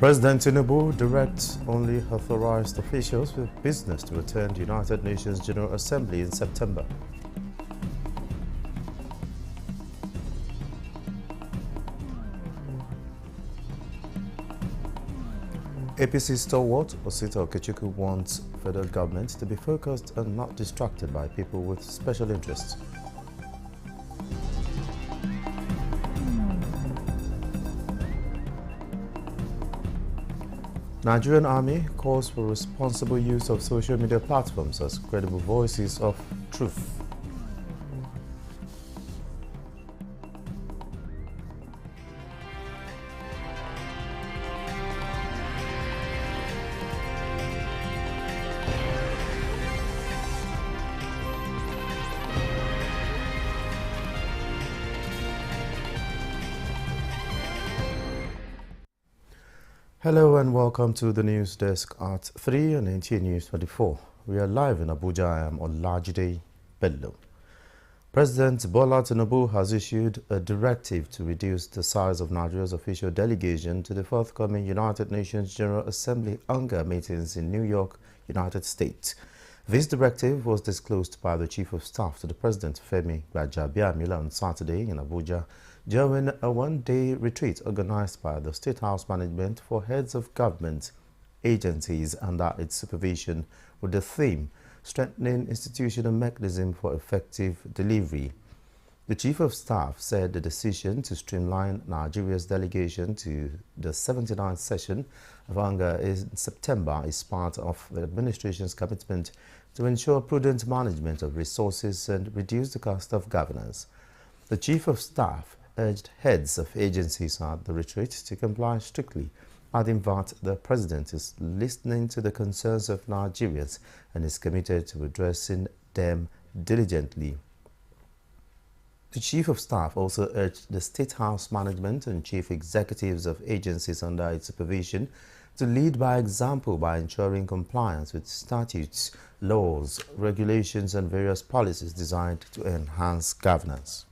President Tinubu directs only authorized officials with business to attend United Nations General Assembly in September. APC stalwart Osita Okechukwu wants federal government to be focused and not distracted by people with special interests. Nigerian Army calls for responsible use of social media platforms as credible voices of truth. Hello and welcome to the news desk at 3 on Nta News24. We are live in Abuja. I am Olajide Bello. President Bola Tinubu has issued a directive to reduce the size of Nigeria's official delegation to the forthcoming United Nations General Assembly UNGA meetings in New York, United States. This directive was disclosed by the Chief of Staff to the President, Femi Gbajabiamila, on Saturday in Abuja during a one-day retreat organized by the State House Management for heads of government agencies under its supervision with the theme, Strengthening Institutional Mechanism for Effective Delivery. The Chief of Staff said the decision to streamline Nigeria's delegation to the 79th session of UNGA in September is part of the administration's commitment to ensure prudent management of resources and reduce the cost of governance. The Chief of Staff urged heads of agencies at the retreat to comply strictly, adding that the President is listening to the concerns of Nigerians and is committed to addressing them diligently. The Chief of Staff also urged the State House Management and Chief Executives of agencies under its supervision to lead by example by ensuring compliance with statutes, laws, regulations and various policies designed to enhance governance.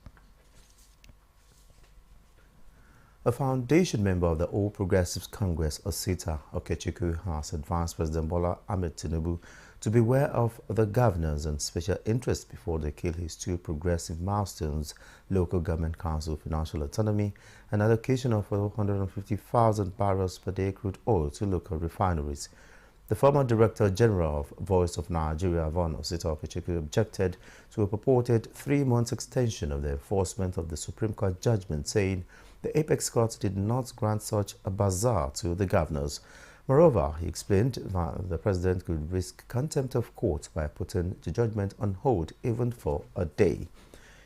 A foundation member of the All Progressives Congress, Osita Okechukwu, has advised President Bola Ahmed Tinubu to beware of the governors and special interests before they kill his two progressive milestones, local government council financial autonomy and allocation of 150,000 barrels per day crude oil to local refineries. The former Director General of Voice of Nigeria, Von Osita Okechukwu, objected to a purported 3-month extension of the enforcement of the Supreme Court judgment, saying the Apex Court did not grant such a bazaar to the governors. Moreover, he explained that the President could risk contempt of court by putting the judgment on hold even for a day.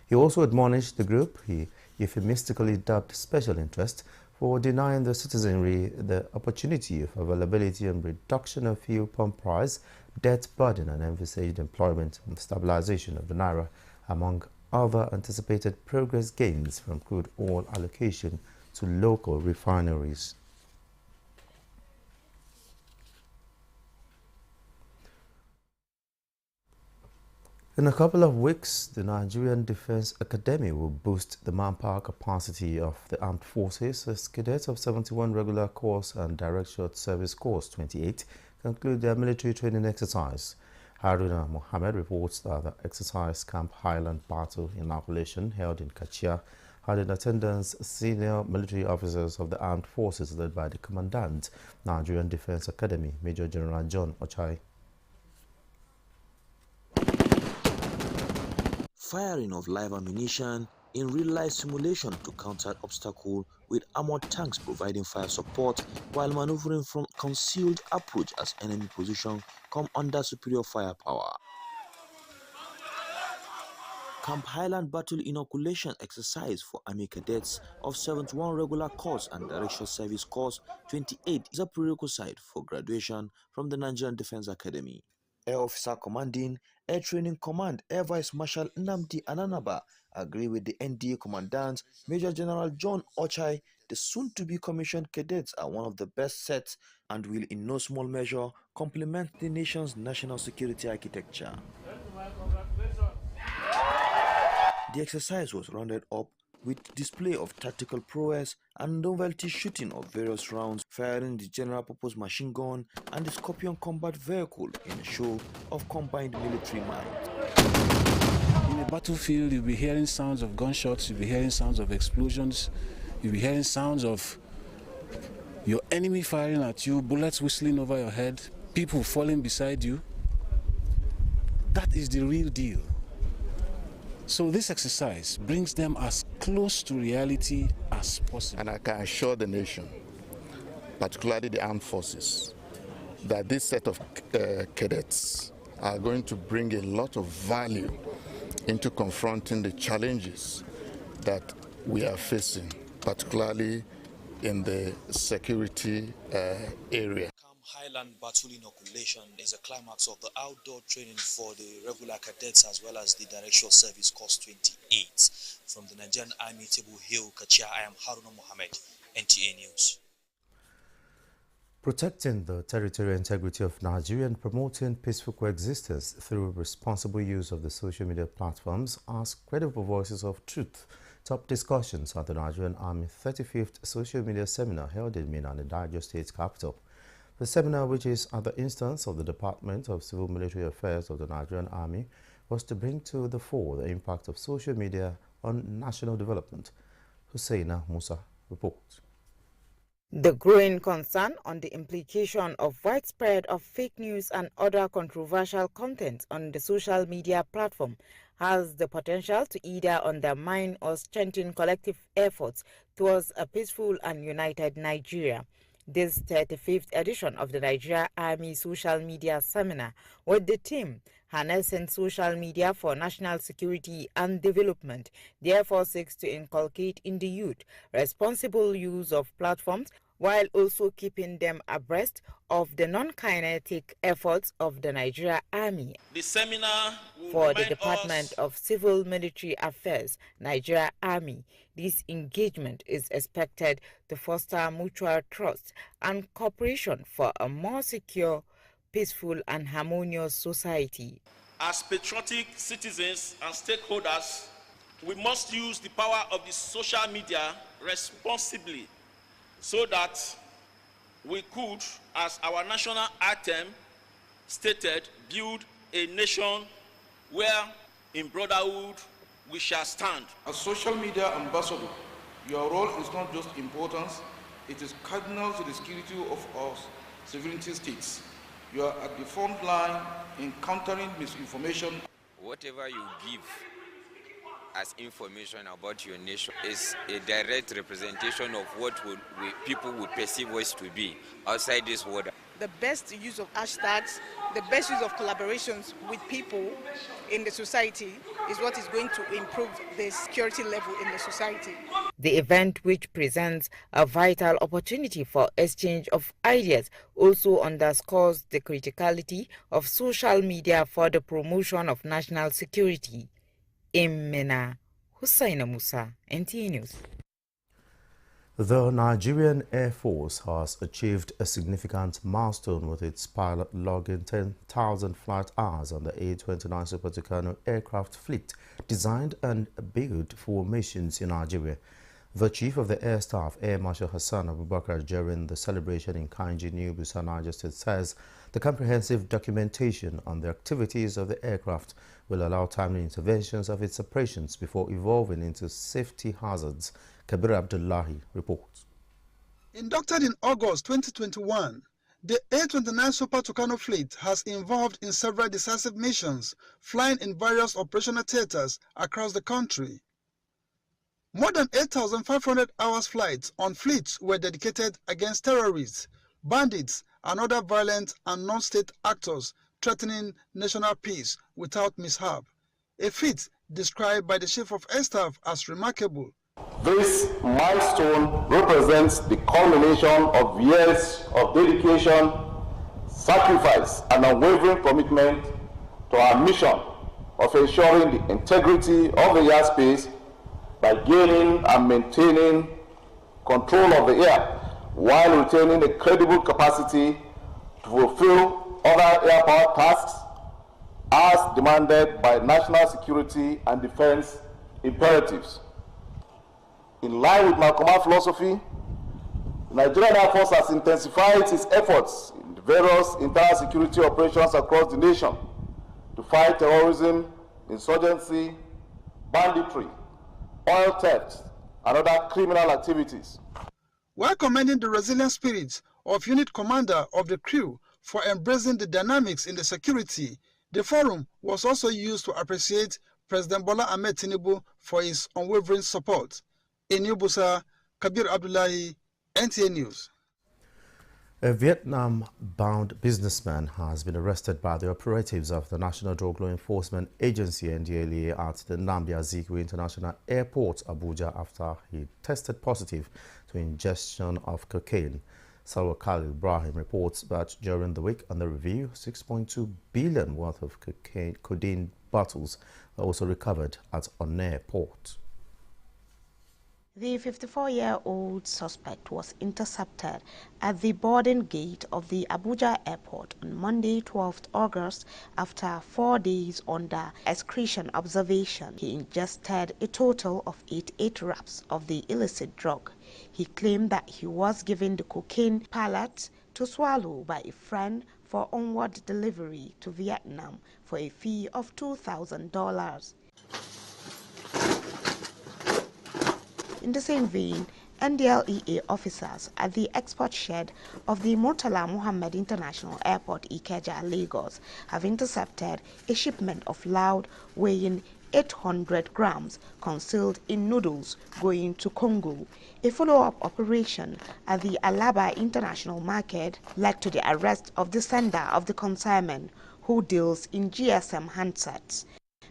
He also admonished the group he euphemistically dubbed special interest for denying the citizenry the opportunity of availability and reduction of fuel pump price, debt burden and envisaged employment and stabilization of the Naira, among other anticipated progress gains from crude oil allocation to local refineries. In a couple of weeks, the Nigerian Defense Academy will boost the manpower capacity of the armed forces as cadets of 71 regular course and direct short service course 28 conclude their military training exercise. Haruna Mohammed reports that the exercise Camp Highland Battle Inoculation held in Kachia had in attendance senior military officers of the armed forces led by the Commandant, Nigerian Defense Academy, Major General John Ochai. Firing of live ammunition in real-life simulation to counter obstacle with armored tanks providing fire support while maneuvering from concealed approach as enemy position come under superior firepower. Camp Highland Battle Inoculation exercise for Army cadets of 71 regular course and direct short service course 28 is a prerequisite for graduation from the Nigerian Defense Academy. Air Officer Commanding Air Training Command Air Vice Marshal Nnamdi Ananaba agree with the NDA Commandant Major General John Ochai. The soon-to-be commissioned cadets are one of the best sets and will in no small measure complement the nation's national security architecture. The exercise was rounded up with display of tactical prowess and novelty shooting of various rounds, firing the general-purpose machine gun and the Scorpion combat vehicle in a show of combined military might. In a battlefield, you'll be hearing sounds of gunshots, you'll be hearing sounds of explosions, you'll be hearing sounds of your enemy firing at you, bullets whistling over your head, people falling beside you. That is the real deal. So this exercise brings them as close to reality as possible. And I can assure the nation, particularly the armed forces, that this set of cadets are going to bring a lot of value into confronting the challenges that we are facing, particularly in the security area. Highland Battle Inoculation is a climax of the outdoor training for the regular cadets as well as the Directional Service Course 28. From the Nigerian Army Table Hill, Kachia, I am Haruna Mohammed, NTA News. Protecting the territorial integrity of Nigeria and promoting peaceful coexistence through responsible use of the social media platforms as credible voices of truth. Top discussions at the Nigerian Army 35th Social Media Seminar held in Minna, the Niger State capital. The seminar, which is at the instance of the Department of Civil Military Affairs of the Nigerian Army, was to bring to the fore the impact of social media on national development. Husseina Musa reports. The growing concern on the implication of widespread of fake news and other controversial content on the social media platform has the potential to either undermine or strengthen collective efforts towards a peaceful and united Nigeria. This 35th edition of the Nigeria Army Social Media Seminar with the theme Harnessing Social Media for National Security and Development therefore seeks to inculcate in the youth responsible use of platforms while also keeping them abreast of the non-kinetic efforts of the Nigeria Army. The seminar for the Department of Civil Military Affairs, Nigeria Army, this engagement is expected to foster mutual trust and cooperation for a more secure, peaceful and harmonious society. As patriotic citizens and stakeholders, we must use the power of the social media responsibly so that we could, as our national anthem stated, build a nation where in brotherhood we shall stand. As social media ambassador, your role is not just importance, it is cardinal to the security of our sovereignty states. You are at the front line in countering misinformation. Whatever you give as information about your nation is a direct representation of what people will perceive us to be outside this world. The best use of hashtags, the best use of collaborations with people in the society is what is going to improve the security level in the society. The event, which presents a vital opportunity for exchange of ideas, also underscores the criticality of social media for the promotion of national security. In Minna, Husseina Musa, NTA News. The Nigerian Air Force has achieved a significant milestone with its pilot logging 10,000 flight hours on the A-29 Super Tucano aircraft fleet designed and built for missions in Nigeria. The Chief of the Air Staff, Air Marshal Hassan Abubakar, during the celebration in Kainji, New Busa, Niger State, says the comprehensive documentation on the activities of the aircraft will allow timely interventions of its operations before evolving into safety hazards. Kabir Abdullahi reports. Inducted in August 2021, the A-29 Super Tucano fleet has involved in several decisive missions, flying in various operational theaters across the country. More than 8,500 hours flights on fleets were dedicated against terrorists, bandits, and other violent and non-state actors threatening national peace without mishap, a feat described by the Chief of Air Staff as remarkable. This milestone represents the culmination of years of dedication, sacrifice, and unwavering commitment to our mission of ensuring the integrity of the airspace by gaining and maintaining control of the air while retaining a credible capacity to fulfill other air power tasks as demanded by national security and defense imperatives. In line with my command philosophy, the Nigerian Air Force has intensified its efforts in the various internal security operations across the nation to fight terrorism, insurgency, banditry, oil theft, and other criminal activities. While commending the resilient spirit of unit commander of the crew for embracing the dynamics in the security, the forum was also used to appreciate President Bola Ahmed Tinubu for his unwavering support. In New Busa, Kabir Abdullahi, Nta News. A Vietnam-bound businessman has been arrested by the operatives of the National Drug Law Enforcement Agency (NDLEA) at the Nnamdi Azikiwe International Airport, Abuja, after he tested positive to ingestion of cocaine. Salwa Khalil Ibrahim reports that during the week under review, 6.2 billion worth of codeine bottles were also recovered at Onne Port. The 54-year-old suspect was intercepted at the boarding gate of the Abuja airport on Monday, 12th August, after 4 days under excretion observation. He ingested a total of 88 wraps of the illicit drug. He claimed that he was given the cocaine pellet to swallow by a friend for onward delivery to Vietnam for a fee of $2,000. In the same vein, NDLEA officers at the export shed of the Murtala Muhammed International Airport, Ikeja, Lagos, have intercepted a shipment of loud weighing 800 grams concealed in noodles going to Congo. A follow-up operation at the Alaba International Market led to the arrest of the sender of the consignment, who deals in GSM handsets.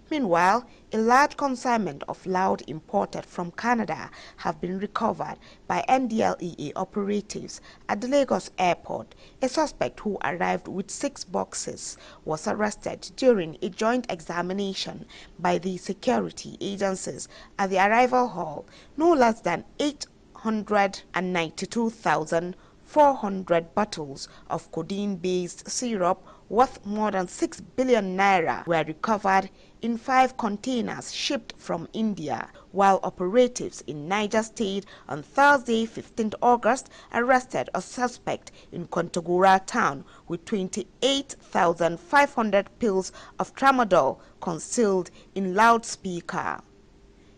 Meanwhile, a large consignment of loud imported from Canada have been recovered by NDLEA operatives at the Lagos airport. A suspect who arrived with 6 boxes was arrested during a joint examination by the security agencies at the arrival hall. No less than 892,400 bottles of codeine-based syrup worth more than 6 billion naira were recovered in 5 containers shipped from India, while operatives in Niger State on Thursday, 15th August, arrested a suspect in Kontagora town with 28,500 pills of tramadol concealed in loudspeaker.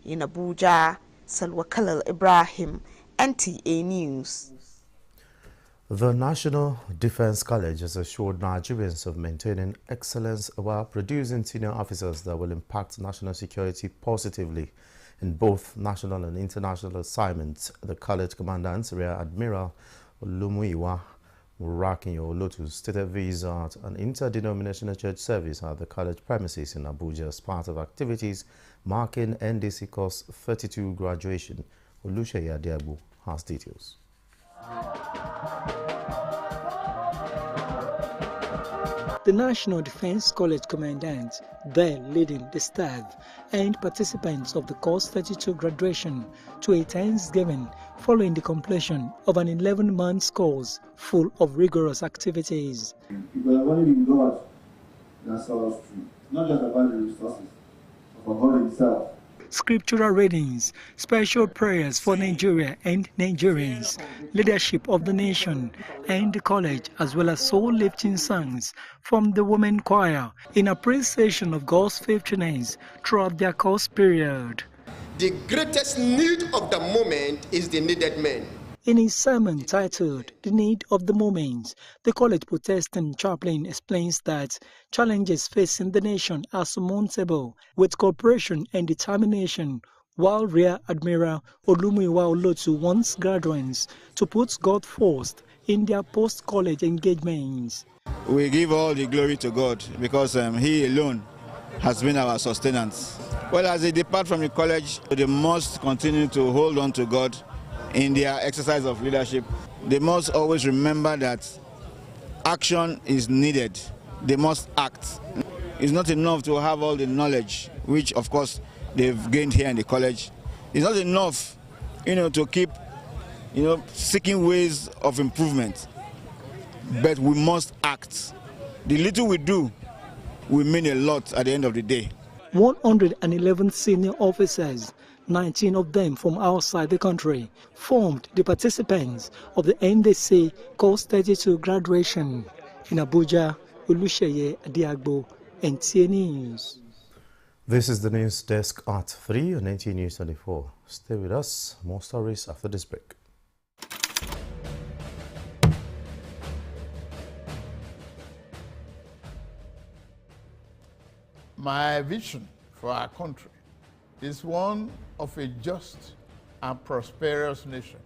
In Abuja, Salwa Khalil Ibrahim, Nta News. The National Defense College has assured Nigerians of maintaining excellence while producing senior officers that will impact national security positively in both national and international assignments. The college commandant, Rear Admiral Olumuyiwa Murakinyo Olotu, stated these at an interdenominational church service at the college premises in Abuja as part of activities marking NDC Course 32 graduation. Oluseyi Adiagbo has details. The National Defense College Commandant, there leading the staff and participants of the Course 32 graduation to a Thanksgiving following the completion of an 11-month course full of rigorous activities. Because only in God that saw us through. Not just about the resources, but for God Himself. Scriptural readings, special prayers for Nigeria and Nigerians, leadership of the nation and the college, as well as soul-lifting songs from the women choir in appreciation of God's faithfulness throughout their course period. The greatest need of the moment is the needed men. In his sermon titled The Need of the Moment, the college protesting chaplain explains that challenges facing the nation are surmountable with cooperation and determination, while Rear Admiral Olumuyiwa Olotu wants graduates to put God first in their post-college engagements. We give all the glory to God because He alone has been our sustenance. Well, as they depart from the college, they must continue to hold on to God in their exercise of leadership. They must always remember that action is needed. They must act. It's not enough to have all the knowledge, which of course they've gained here in the college. It's not enough, to keep, seeking ways of improvement. But we must act. The little we do will mean a lot at the end of the day. 111 senior officers, 19 of them from outside the country, formed the participants of the NDC Course 32 graduation. In Abuja, Olusheye Adiagbo, Nta News. This is the news desk at 3 on Nta News24. Stay with us. More stories after this break. My vision for our country is one of a just and prosperous nation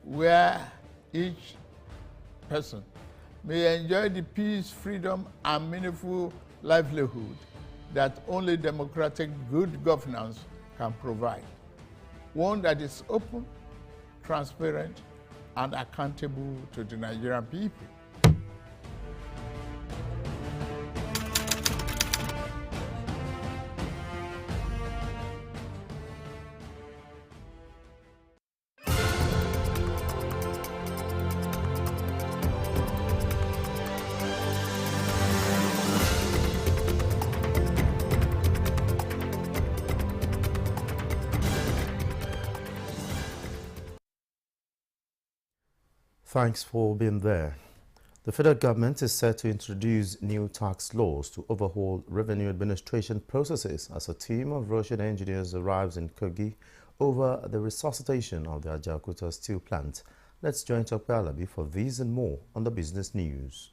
where each person may enjoy the peace, freedom, and meaningful livelihood that only democratic good governance can provide. One that is open, transparent, and accountable to the Nigerian people. Thanks for being there. The federal government is set to introduce new tax laws to overhaul revenue administration processes as a team of Russian engineers arrives in Kogi over the resuscitation of the Ajaokuta steel plant. Let's join Tokwe Alabi for these and more on the business news.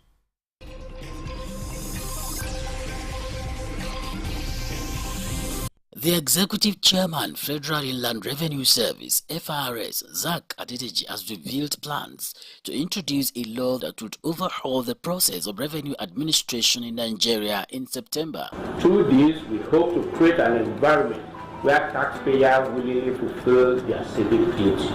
The Executive Chairman, Federal Inland Revenue Service, FRS, Zach Adedeji, has revealed plans to introduce a law that would overhaul the process of revenue administration in Nigeria in September. Through this, we hope to create an environment where taxpayers willingly fulfill their civic duties.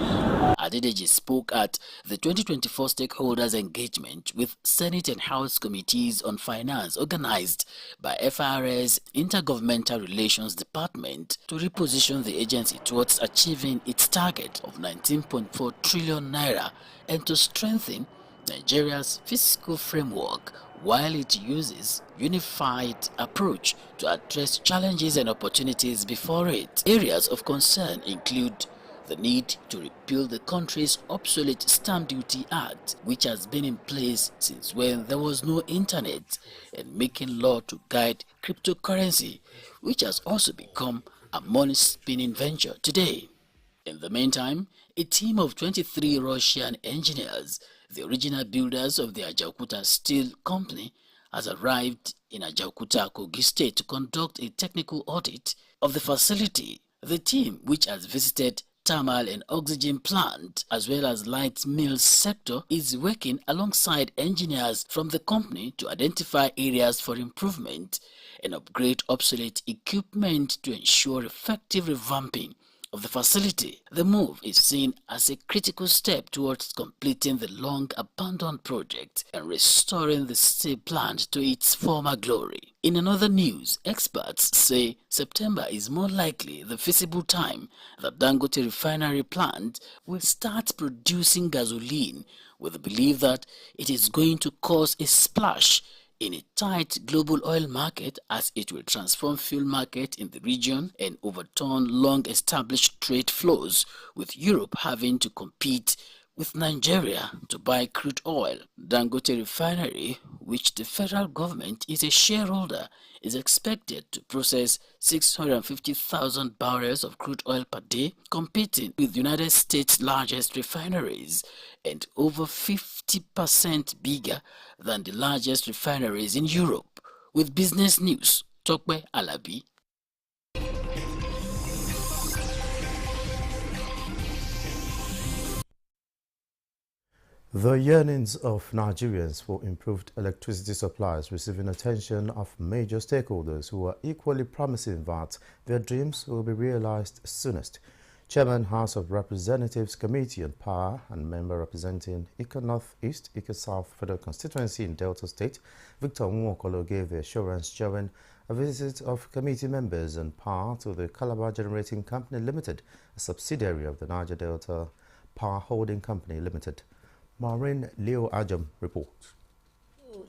Adedeji spoke at the 2024 stakeholders engagement with Senate and House committees on finance organized by FRS Intergovernmental Relations Department to reposition the agency towards achieving its target of 19.4 trillion naira and to strengthen Nigeria's fiscal framework while it uses unified approach to address challenges and opportunities before it. Areas of concern include the need to repeal the country's obsolete Stamp Duty Act, which has been in place since when there was no internet, and making law to guide cryptocurrency, which has also become a money-spinning venture today. In the meantime, a team of 23 Russian engineers, the original builders of the Ajaokuta Steel Company, has arrived in Ajaokuta, Kogi State to conduct a technical audit of the facility. The team, which has visited thermal and oxygen plant as well as light mill sector, is working alongside engineers from the company to identify areas for improvement and upgrade obsolete equipment to ensure effective revamping of the facility. The move is seen as a critical step towards completing the long-abandoned project and restoring the steel plant to its former glory. In another news, experts say September is more likely the feasible time that Dangote refinery plant will start producing gasoline, with the belief that it is going to cause a splash in a tight global oil market as it will transform fuel market in the region and overturn long-established trade flows, with Europe having to compete with Nigeria to buy crude oil. Dangote refinery, which the federal government is a shareholder, is expected to process 650,000 barrels of crude oil per day, competing with the United States' largest refineries and over 50% bigger than the largest refineries in Europe. With business news, Tokwe Alabi. The yearnings of Nigerians for improved electricity supplies receiving attention of major stakeholders who are equally promising that their dreams will be realized soonest. Chairman House of Representatives Committee on Power and member representing Ika North East, Ika South Federal Constituency in Delta State, Victor Nwokolo, gave the assurance during a visit of committee members on power to the Calabar Generating Company Limited, a subsidiary of the Niger Delta Power Holding Company Limited. Maureen Leo Ajam reports.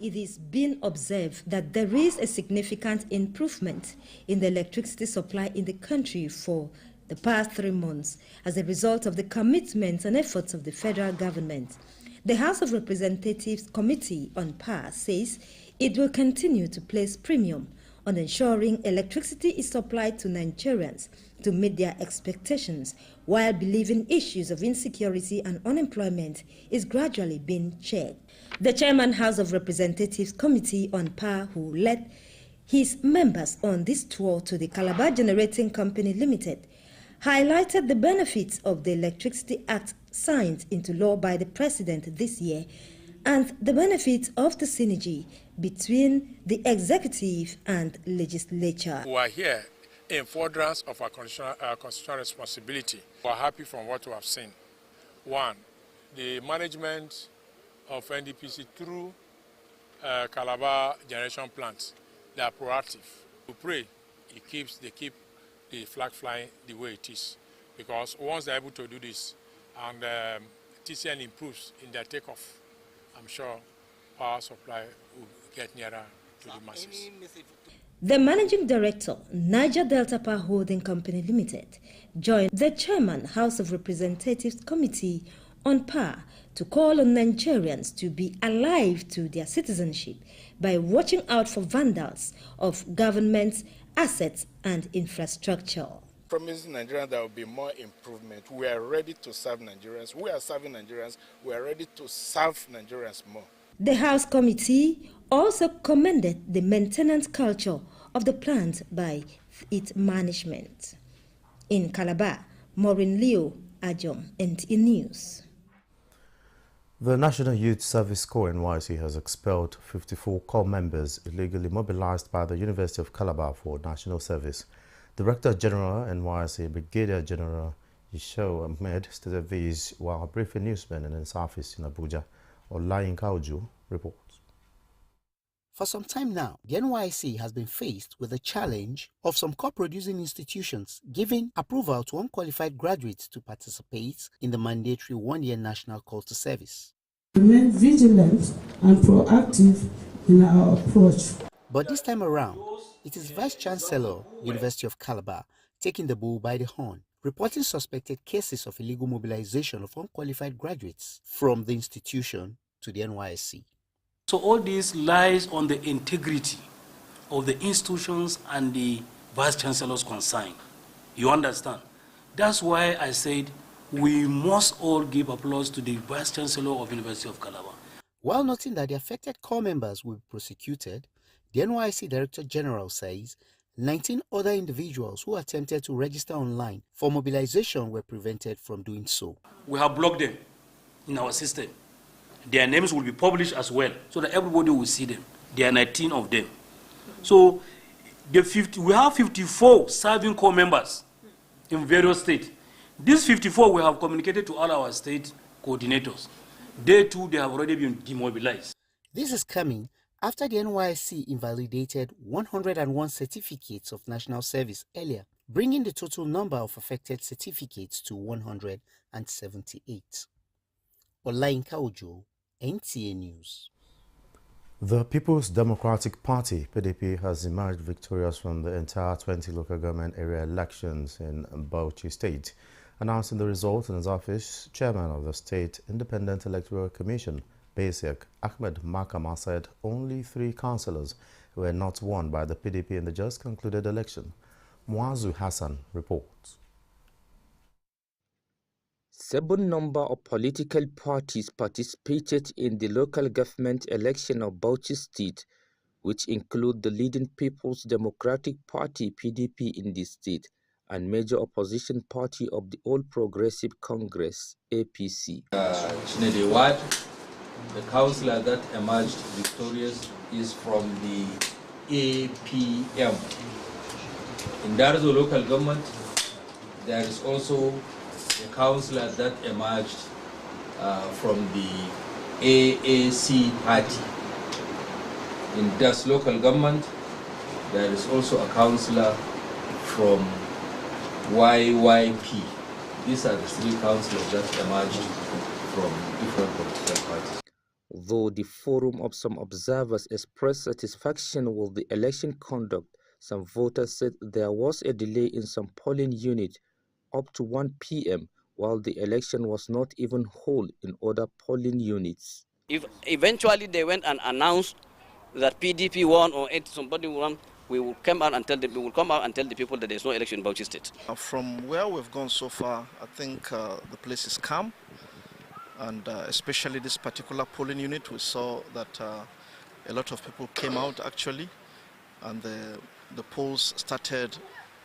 It is being observed that there is a significant improvement in the electricity supply in the country for the past 3 months as a result of the commitments and efforts of the federal government. The House of Representatives Committee on Power says it will continue to place premium on ensuring electricity is supplied to Nigerians to meet their expectations, while believing issues of insecurity and unemployment is gradually being checked. The Chairman House of Representatives Committee on Power, who led his members on this tour to the Calabar Generating Company Limited, highlighted the benefits of the Electricity Act signed into law by the President this year and the benefits of the synergy between the executive and legislature. We are here in furtherance of our constitutional responsibility. We are happy from what we have seen. One, the management of NDPC through Calabar generation plants, they are proactive. We pray they keep the flag flying the way it is, because once they're able to do this and TCN improves in their takeoff, I'm sure power supply will get nearer to the masses. The Managing Director, Niger Delta Power Holding Company Limited, joined the Chairman House of Representatives Committee on Power to call on Nigerians to be alive to their citizenship by watching out for vandals of government assets and infrastructure. Promising Nigerians there will be more improvement. We are ready to serve Nigerians. We are serving Nigerians. We are ready to serve Nigerians more. The House Committee also commended the maintenance culture of the plant by its management. In Calabar, Maureen Leo, Ajom, Nta News. The National Youth Service Corps NYSC has expelled 54 corps members illegally mobilized by the University of Calabar for national service. Director General NYSC Brigadier General Isho Ahmed stated this while briefing newsmen in his office in Abuja. Nta News reports. For some time now, the NYSC has been faced with the challenge of some corps-producing institutions giving approval to unqualified graduates to participate in the mandatory one-year national call to service. Remain vigilant and proactive in our approach. But this time around, it is Vice Chancellor, University of Calabar, taking the bull by the horn, reporting suspected cases of illegal mobilization of unqualified graduates from the institution to the NYSC. So all this lies on the integrity of the institutions and the Vice Chancellor's concern. You understand? That's why I said we must all give applause to the Vice Chancellor of University of Calabar. While noting that the affected corps members will be prosecuted, the NYSC Director General says 19 other individuals who attempted to register online for mobilization were prevented from doing so. We have blocked them in our system. Their names will be published as well, so that everybody will see them. There are 19 of them. So we have 54 serving corps members in various states. These 54 we have communicated to all our state coordinators. They too, they have already been demobilized. This is coming after the NYSC invalidated 101 certificates of national service earlier, bringing the total number of affected certificates to 178. Nta News. The People's Democratic Party, PDP, has emerged victorious from the entire 20 local government area elections in Bauchi State. Announcing the result in his office, Chairman of the State Independent Electoral Commission, Basic Ahmed Makama, said only 3 councillors were not won by the PDP in the just concluded election. Muazu Hassan reports. 7 number of political parties participated in the local government election of Bauchi State, which include the leading People's Democratic Party (PDP) in the state and major opposition party of the All Progressive Congress (APC). The councillor that emerged victorious is from the APM. In Darzo local government, there is also a councillor that emerged from the AAC party. In Das local government, there is also a councillor from YYP. These are the 3 councillors that emerged from different political parties. Though the forum of some observers expressed satisfaction with the election conduct, some voters said there was a delay in some polling units up to 1 p.m., while the election was not even held in other polling units. If eventually they went and announced that PDP won or somebody won, we will come out and tell them. We will come out and tell the people that there is no election in Bauchi State. From where we've gone so far, I think the place is calm, and especially this particular polling unit, we saw that a lot of people came out actually, and the polls started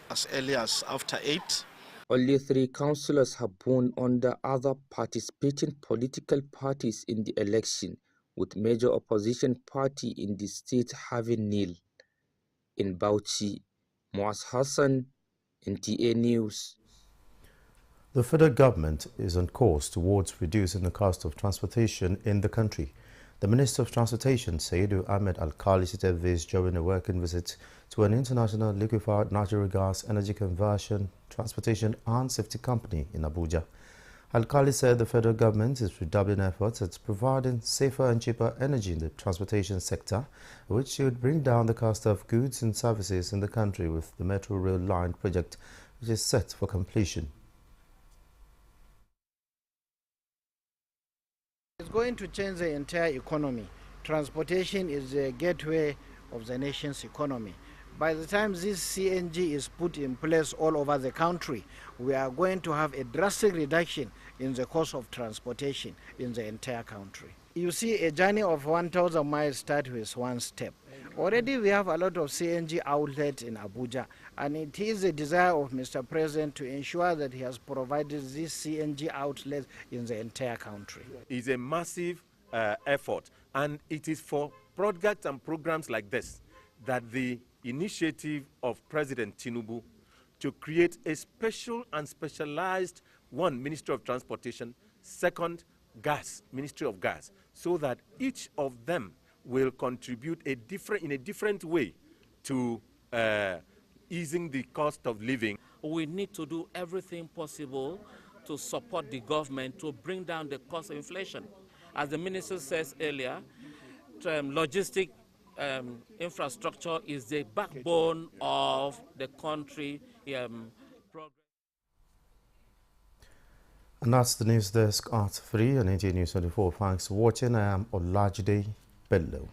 as early as after 8. Only 3 councillors have won under other participating political parties in the election, with major opposition party in the state having nil. In Bauchi, Muaz Hassan, Nta News. The federal government is on course towards reducing the cost of transportation in the country. The Minister of Transportation, Saidu Ahmed Al-Khali, said this during a working visit to an international liquefied natural gas energy conversion, transportation and safety company in Abuja. Al-Khali said the federal government is redoubling efforts at providing safer and cheaper energy in the transportation sector, which should bring down the cost of goods and services in the country with the Metro Rail Line project, which is set for completion. It's going to change the entire economy. Transportation is the gateway of the nation's economy. By the time this CNG is put in place all over the country, we are going to have a drastic reduction in the cost of transportation in the entire country. You see, a journey of 1,000 miles starts with one step. Already we have a lot of CNG outlets in Abuja, and it is the desire of Mr. President to ensure that he has provided these CNG outlets in the entire country. It's a massive effort, and it is for projects and programs like this that the initiative of President Tinubu to create a special and specialized one, Ministry of Transportation, second, gas, Ministry of Gas, so that each of them will contribute in a different way to easing the cost of living. We need to do everything possible to support the government to bring down the cost of inflation. As the minister says earlier, logistic infrastructure is the backbone of the country. And that's the news desk at 3 on Nta News24. Thanks for watching. I am Olajide Bello.